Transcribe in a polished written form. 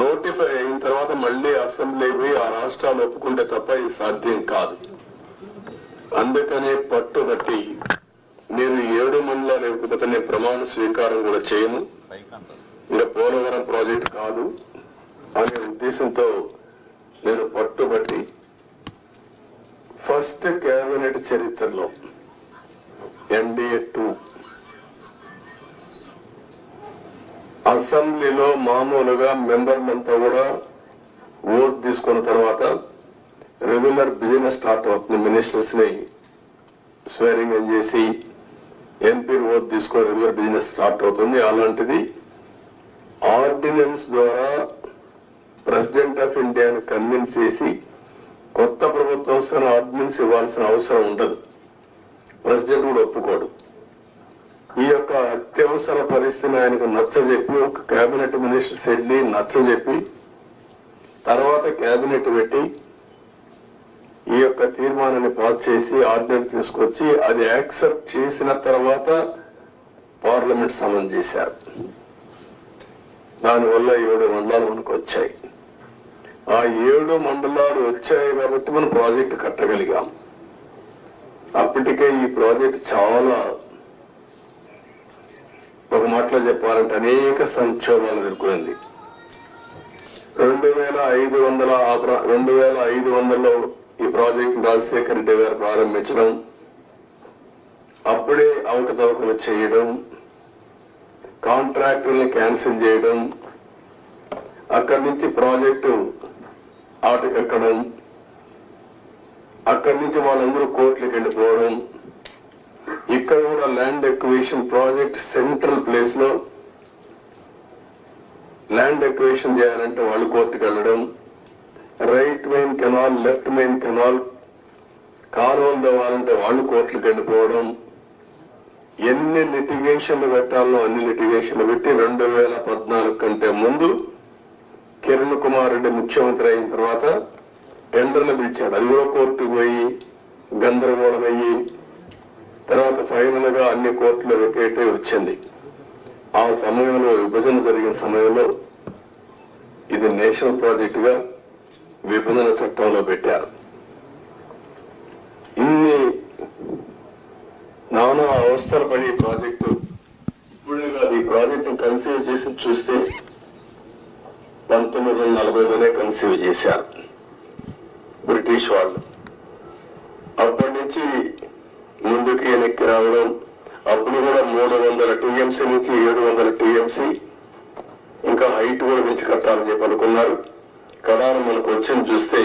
Notify అయిన తర్వాత మళ్ళీ అసెంబ్లీకి ఆ రాష్ట్రాలు ఒప్పుకుంటే తప్ప ఇది సాధ్యం కాదు. అందుకనే పట్టుబట్టి మీరు 7 మండలాలు ఇవ్వకపోతే నేను ప్రమాణ స్వీకారం కూడా చేయను, ఇంకా పోలవరం ప్రాజెక్ట్ కాదు అనే ఉద్దేశంతో నేను పట్టుబట్టి ఫస్ట్ కేబినెట్ చరిత్రలో NDA 2 అసెంబ్లీలో మామూలుగా మెంబర్లంతా కూడా ఓట్ తీసుకున్న తర్వాత రెగ్యులర్ బిజినెస్ స్టార్ట్ అవుతుంది. మినిస్టర్స్ ని స్వేరింగ్ ఇన్ చేసి ఎంపీలు ఓట్ తీసుకొని రెగ్యులర్ బిజినెస్ స్టార్ట్ అవుతుంది. అలాంటిది ఆర్డినెన్స్ ద్వారా ప్రెసిడెంట్ ఆఫ్ ఇండియాను కన్విన్స్ చేసి కొత్త ప్రభుత్వం ఆర్డినెన్స్ ఇవ్వాల్సిన అవసరం ఉండదు. ప్రెసిడెంట్ కూడా ఒప్పుకోడు. ఈ యొక్క అత్యవసర పరిస్థితిని ఆయనకు నచ్చజెప్పి ఒక కేబినెట్ మినిస్టర్స్ వెళ్ళి నచ్చజెప్పి తర్వాత కేబినెట్ పెట్టి ఈ యొక్క తీర్మానాన్ని పాస్ చేసి ఆర్డినెన్స్ తీసుకొచ్చి అది యాక్సెప్ట్ చేసిన తర్వాత పార్లమెంట్ సమన్ చేశారు. దానివల్ల 7 మండలాలు మనకు వచ్చాయి. ఆ 7 మండలాలు వచ్చాయి కాబట్టి మనం ప్రాజెక్టు కట్టగలిగాం. అప్పటికే ఈ ప్రాజెక్టు చాలా, ఒక మాటలో చెప్పాలంటే అనేక సంక్షోభాలు ఎదుర్కొంది. 2500లో ఈ ప్రాజెక్టు రాజశేఖర రెడ్డి గారు ప్రారంభించడం, అప్పుడే అవకతవకలు చేయడం, కాంట్రాక్టుల్ని క్యాన్సిల్ చేయడం, అక్కడి నుంచి ప్రాజెక్టు ఆటకెక్కడం, అక్కడి నుంచి వాళ్ళందరూ కోర్టులకు వెళ్ళిపోవడం, ఇక్కడ కూడా land acquisition project central place లో ల్యాండ్ ఎక్విజిషన్ చేయాలంటే వాళ్ళు కోర్టుకు వెళ్ళడం, right main canal left main canal కాలువలు తవ్వాలంటే వాళ్ళు కోర్టులకు వెళ్ళిపోవడం, ఎన్ని లిటిగేషన్లు పెట్టాలో అన్ని లిటిగేషన్లు పెట్టి 2014 కంటే ముందు కిరణ్ కుమార్ రెడ్డి ముఖ్యమంత్రి అయిన తర్వాత టెండర్లు పిలిచాడు. అది కూడా కోర్టుకు పోయి గందరగోళం అయ్యి తర్వాత ఫైనల్ గా అన్ని కోర్టులు వెకేటే వచ్చింది. ఆ సమయంలో విభజన జరిగిన సమయంలో ఇది నేషనల్ ప్రాజెక్ట్ గా విభజన చట్టంలో పెట్టారు. ఇన్ని నానా అవస్థలు పడి ప్రాజెక్టు ఇప్పుడే కాదు, ఈ ప్రాజెక్టు కన్సీవ్ చేసి చూస్తే 1940లోనే కన్సీవ్ చేశారు బ్రిటిష్ వాళ్ళు. అప్పటి నుంచి ముందుకి వెనక్కి రావడం, అప్పుడు కూడా 300 TMC నుంచి 700 TMC ఇంకా హైట్ కూడా పెంచి కట్టాలని చెప్పి అనుకున్నారు. కడాన మనకు వచ్చింది చూస్తే